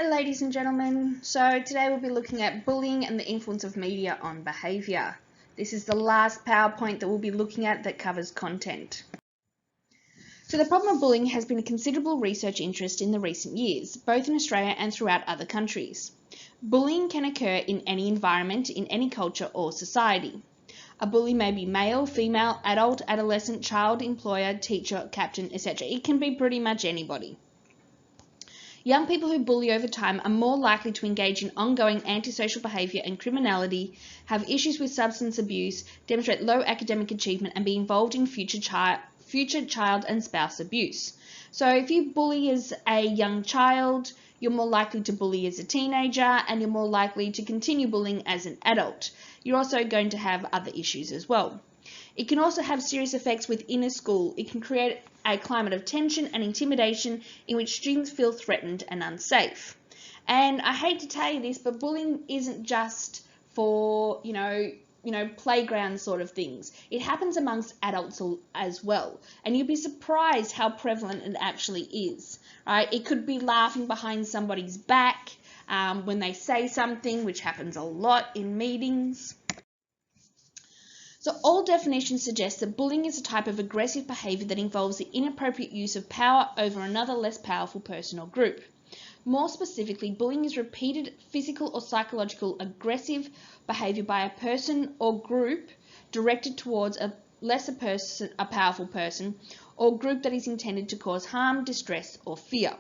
Hi ladies and gentlemen, so today we'll be looking at bullying and the influence of media on behaviour. This is the last PowerPoint that we'll be looking at that covers content. So the problem of bullying has been a considerable research interest in the recent years, both in Australia and throughout other countries. Bullying can occur in any environment, in any culture or society. A bully may be male, female, adult, adolescent, child, employer, teacher, captain, etc. It can be pretty much anybody. Young people who bully over time are more likely to engage in ongoing antisocial behaviour and criminality, have issues with substance abuse, demonstrate low academic achievement, and be involved in future child and spouse abuse. So if you bully as a young child, you're more likely to bully as a teenager, and you're more likely to continue bullying as an adult. You're also going to have other issues as well. It can also have serious effects within a school. It can create a climate of tension and intimidation in which students feel threatened and unsafe. And I hate to tell you this, but bullying isn't just for, playground sort of things. It happens amongst adults as well. And you'd be surprised how prevalent it actually is, right? It could be laughing behind somebody's back when they say something, which happens a lot in meetings. So all definitions suggest that bullying is a type of aggressive behaviour that involves the inappropriate use of power over another less powerful person or group. More specifically, bullying is repeated physical or psychological aggressive behaviour by a person or group directed towards a powerful person or group that is intended to cause harm, distress or fear.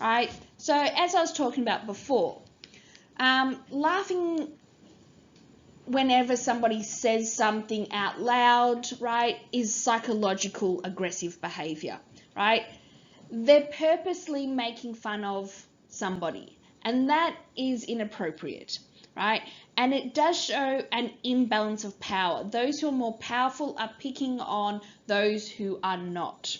Right? So as I was talking about before, laughing whenever somebody says something out loud, right, is psychological aggressive behaviour, right? They're purposely making fun of somebody, and that is inappropriate, right? And it does show an imbalance of power. Those who are more powerful are picking on those who are not.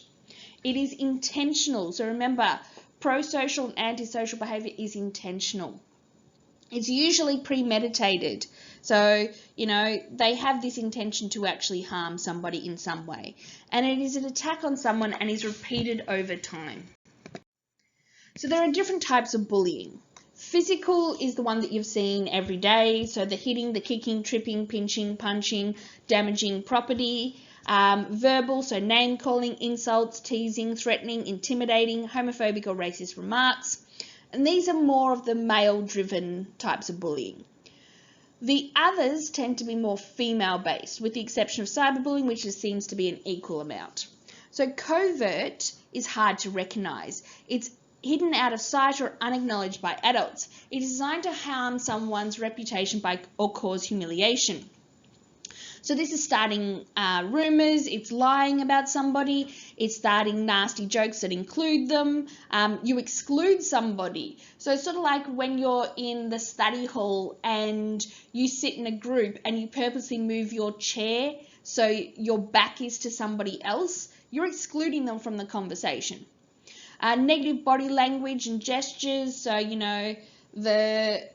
It is intentional. So remember, pro-social and antisocial behaviour is intentional. It's usually premeditated. So, they have this intention to actually harm somebody in some way. And it is an attack on someone and is repeated over time. So there are different types of bullying. Physical is the one that you've seen every day. So the hitting, the kicking, tripping, pinching, punching, damaging property. Verbal, so name calling, insults, teasing, threatening, intimidating, homophobic or racist remarks. And these are more of the male-driven types of bullying. The others tend to be more female-based, with the exception of cyberbullying, which seems to be an equal amount. So covert is hard to recognise. It's hidden out of sight or unacknowledged by adults. It is designed to harm someone's reputation or cause humiliation. So this is starting rumours, it's lying about somebody, it's starting nasty jokes that include them, you exclude somebody. So it's sort of like when you're in the study hall and you sit in a group and you purposely move your chair so your back is to somebody else, you're excluding them from the conversation. Negative body language and gestures, so the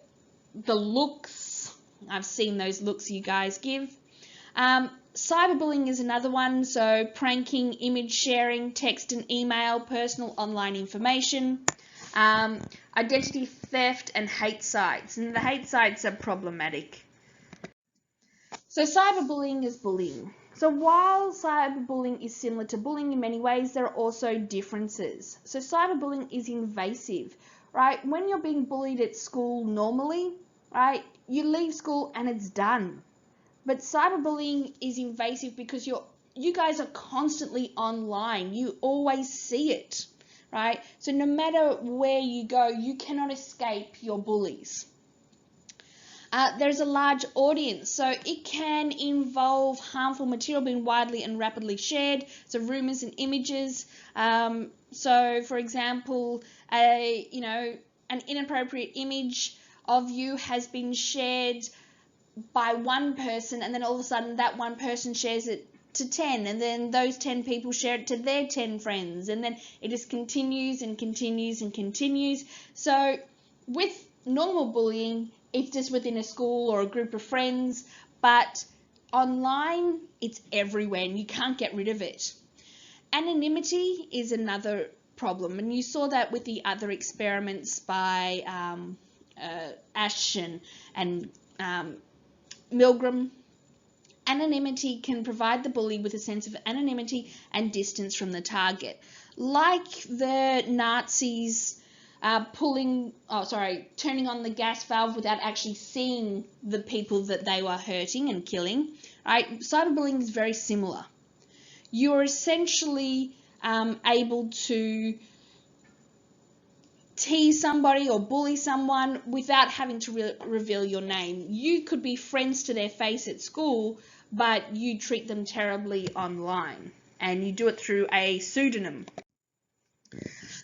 looks, I've seen those looks you guys give. Cyberbullying is another one, so pranking, image sharing, text and email, personal online information, identity theft and hate sites, and the hate sites are problematic. So cyberbullying is bullying. So while cyberbullying is similar to bullying in many ways, there are also differences. So cyberbullying is invasive, right? When you're being bullied at school normally, right, you leave school and it's done. But cyberbullying is invasive because you guys are constantly online. You always see it, right? So no matter where you go, you cannot escape your bullies. There's a large audience, so it can involve harmful material being widely and rapidly shared, so rumours and images. So, for example, an inappropriate image of you has been shared by one person, and then all of a sudden that one person shares it to 10, and then those 10 people share it to their 10 friends, and then it just continues and continues and continues. So with normal bullying, it's just within a school or a group of friends, but online, it's everywhere and you can't get rid of it. Anonymity is another problem, and you saw that with the other experiments by Ashton and Milgram. Anonymity can provide the bully with a sense of anonymity and distance from the target. Like the Nazis turning on the gas valve without actually seeing the people that they were hurting and killing, right? Cyberbullying is very similar. You're essentially able to tease somebody or bully someone without having to reveal your name. You could be friends to their face at school, but you treat them terribly online, and you do it through a pseudonym.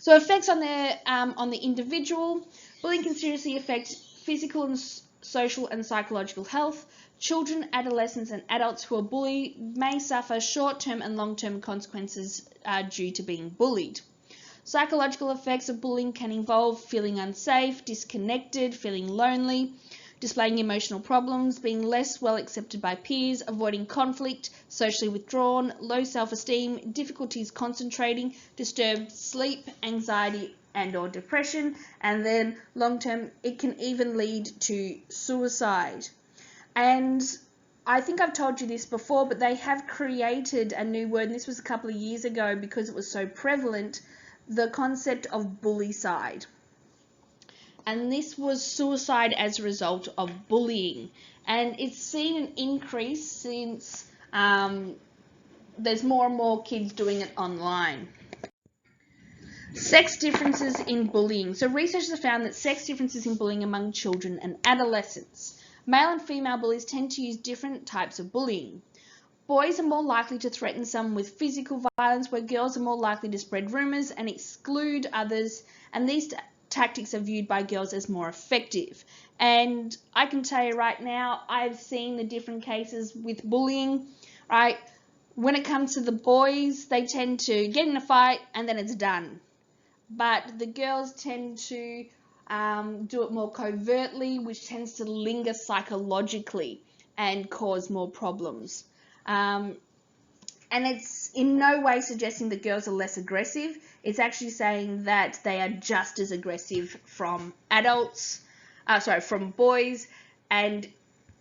So effects on the individual. Bullying can seriously affect physical and social and psychological health. Children, adolescents, and adults who are bullied may suffer short-term and long-term consequences due to being bullied. Psychological effects of bullying can involve feeling unsafe, disconnected, feeling lonely, displaying emotional problems, being less well accepted by peers, avoiding conflict, socially withdrawn, low self-esteem, difficulties concentrating, disturbed sleep, anxiety and/or depression, and then long-term it can even lead to suicide. And I think I've told you this before, but they have created a new word, and this was a couple of years ago because it was so prevalent, the concept of bullycide. And this was suicide as a result of bullying. And it's seen an increase since there's more and more kids doing it online. Sex differences in bullying. So researchers have found that sex differences in bullying among children and adolescents. Male and female bullies tend to use different types of bullying. Boys are more likely to threaten someone with physical violence, where girls are more likely to spread rumours and exclude others, and these tactics are viewed by girls as more effective. And I can tell you right now, I've seen the different cases with bullying, right? When it comes to the boys, they tend to get in a fight and then it's done. But the girls tend to do it more covertly, which tends to linger psychologically and cause more problems. And it's in no way suggesting that girls are less aggressive. It's actually saying that they are just as aggressive from from boys, and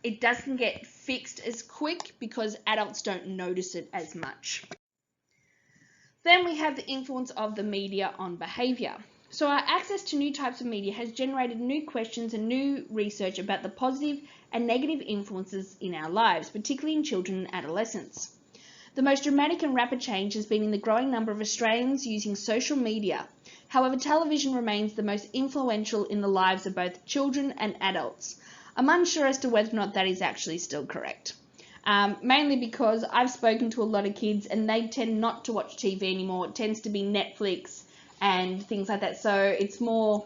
it doesn't get fixed as quick because adults don't notice it as much. Then we have the influence of the media on behaviour. So our access to new types of media has generated new questions and new research about the positive and negative influences in our lives, particularly in children and adolescents. The most dramatic and rapid change has been in the growing number of Australians using social media. However, television remains the most influential in the lives of both children and adults. I'm unsure as to whether or not that is actually still correct. Mainly because I've spoken to a lot of kids and they tend not to watch TV anymore. It tends to be Netflix and things like that. So it's more,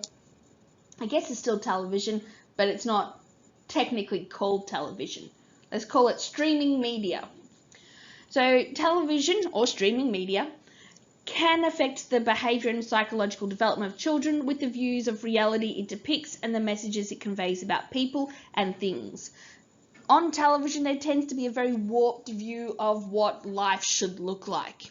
I guess it's still television, but it's not technically called television. Let's call it streaming media. So television or streaming media can affect the behaviour and psychological development of children with the views of reality it depicts and the messages it conveys about people and things. On television, there tends to be a very warped view of what life should look like,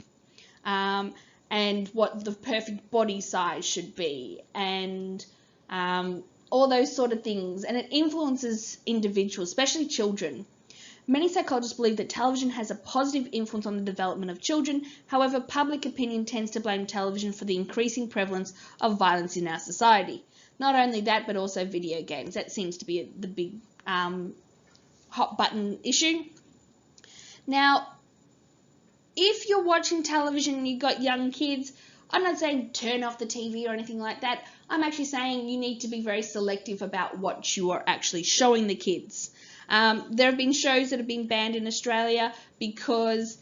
and what the perfect body size should be, and all those sort of things. And it influences individuals, especially children. Many psychologists believe that television has a positive influence on the development of children. However, public opinion tends to blame television for the increasing prevalence of violence in our society. Not only that, but also video games. That seems to be the big hot button issue. Now, if you're watching television and you've got young kids, I'm not saying turn off the TV or anything like that. I'm actually saying you need to be very selective about what you are actually showing the kids. There have been shows that have been banned in Australia because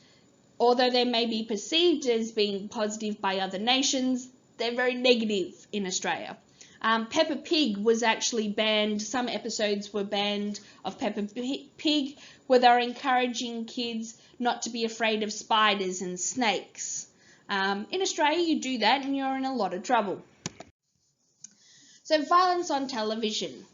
although they may be perceived as being positive by other nations, they're very negative in Australia. Peppa Pig was actually banned. Some episodes were banned of Peppa Pig where they were encouraging kids not to be afraid of spiders and snakes. In Australia, you do that and you're in a lot of trouble. So violence on television.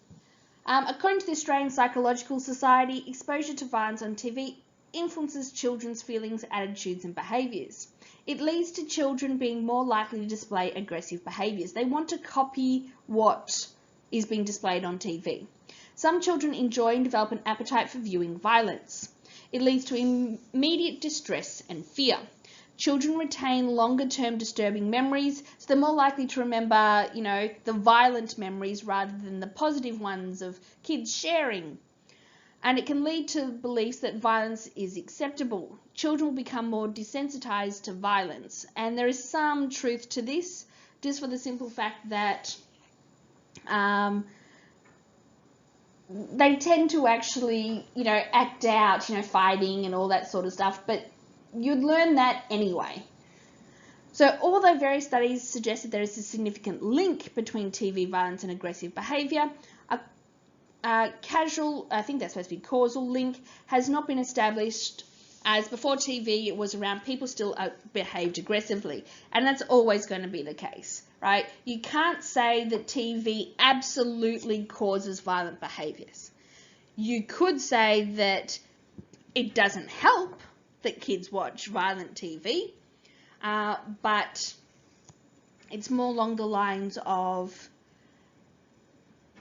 According to the Australian Psychological Society, exposure to violence on TV influences children's feelings, attitudes, and behaviours. It leads to children being more likely to display aggressive behaviours. They want to copy what is being displayed on TV. Some children enjoy and develop an appetite for viewing violence. It leads to immediate distress and fear. Children retain longer-term disturbing memories, so they're more likely to remember, the violent memories rather than the positive ones of kids sharing. And it can lead to beliefs that violence is acceptable. Children will become more desensitized to violence. And there is some truth to this, just for the simple fact that they tend to actually, act out, fighting and all that sort of stuff, but you'd learn that anyway. So although various studies suggest that there is a significant link between TV violence and aggressive behaviour, a causal link has not been established, as before TV it was around, people still behaved aggressively, and that's always going to be the case, right? You can't say that TV absolutely causes violent behaviours. You could say that it doesn't help that kids watch violent TV, but it's more along the lines of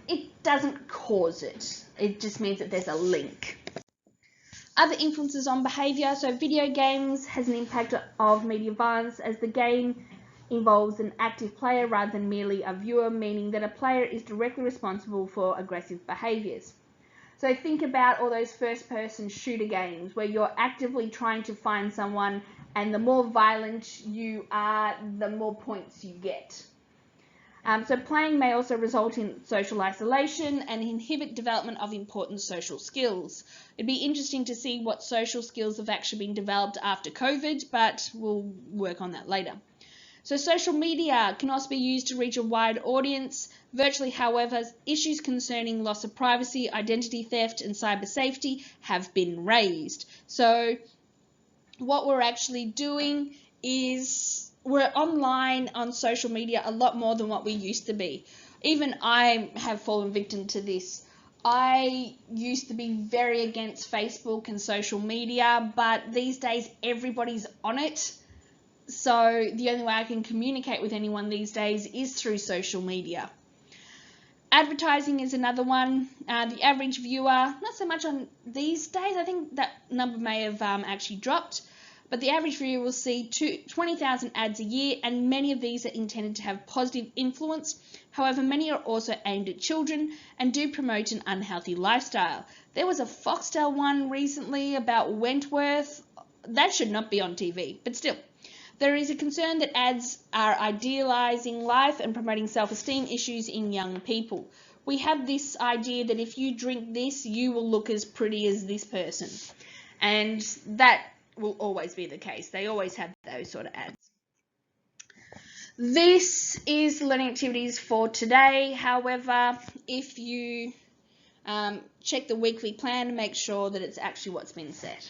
it doesn't cause it. It just means that there's a link. Other influences on behaviour. So video games has an impact of media violence, as the game involves an active player rather than merely a viewer, meaning that a player is directly responsible for aggressive behaviours. So think about all those first-person shooter games where you're actively trying to find someone, and the more violent you are, the more points you get. So playing may also result in social isolation and inhibit development of important social skills. It'd be interesting to see what social skills have actually been developed after COVID, but we'll work on that later. So social media can also be used to reach a wide audience. Virtually, however, issues concerning loss of privacy, identity theft, and cyber safety have been raised. So what we're actually doing is we're online on social media a lot more than what we used to be. Even I have fallen victim to this. I used to be very against Facebook and social media, but these days everybody's on it. So the only way I can communicate with anyone these days is through social media. Advertising is another one. The average viewer, not so much on these days, I think that number may have actually dropped, but the average viewer will see 20,000 ads a year, and many of these are intended to have positive influence. However, many are also aimed at children and do promote an unhealthy lifestyle. There was a Foxtel one recently about Wentworth. That should not be on TV, but still. There is a concern that ads are idealising life and promoting self-esteem issues in young people. We have this idea that if you drink this, you will look as pretty as this person. And that will always be the case. They always have those sort of ads. This is the learning activities for today. However, if you check the weekly plan, make sure that it's actually what's been set.